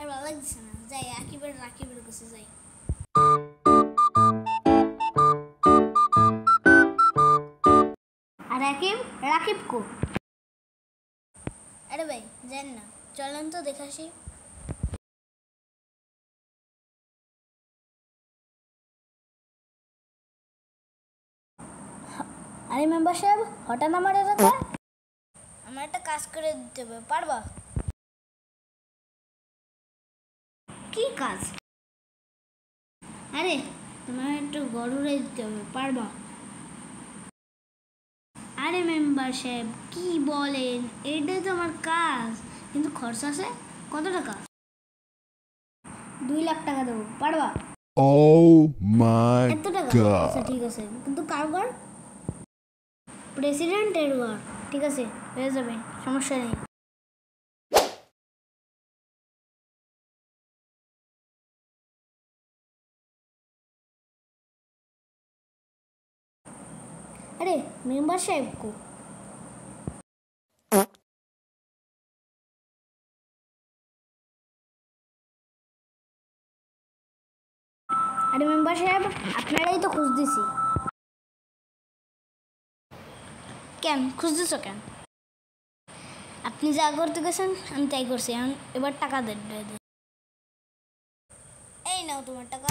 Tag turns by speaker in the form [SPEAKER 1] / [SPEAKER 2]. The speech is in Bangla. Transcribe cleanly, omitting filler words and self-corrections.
[SPEAKER 1] আর ভালো লাগছে না, যাই রাকিবের কাছে যাই। আর রাকিব কো? আরে ভাই জান না, চলেন তো দেখাসি। আরে মেম্বার সাহেব, হঠাৎ আমার এলাকা? আমার একটা কাজ করে দিতে হবে, পারবা? কি কাজ? আরে তোমার একটু গরুরে দিতে হবে, পারবা? আরে মেম্বার সাহেব কি বলেন, এটাই তো আমার কাজ, কিন্তু খরচা আছে। কত টাকা? 2 লাখ টাকা দেবো, পারবা?
[SPEAKER 2] Oh my
[SPEAKER 1] এত টাকা?
[SPEAKER 2] god.
[SPEAKER 1] আচ্ছা ঠিক আছে, কিন্তু কার ঘর? প্রেসিডেন্টের ঘর। ঠিক আছে, হয়ে যাবে, সমস্যা নেই। আরে মেম্বার সাহেব কো? আরে মেম্বার সাহেব, আপনারাই তো খুঁজ দিছি। কেন খুঁজতেছ কেন? আপনি যা করতে গেছেন আমি তাই করছি, এবার টাকা দেন। এই নাও তোমার টাকা।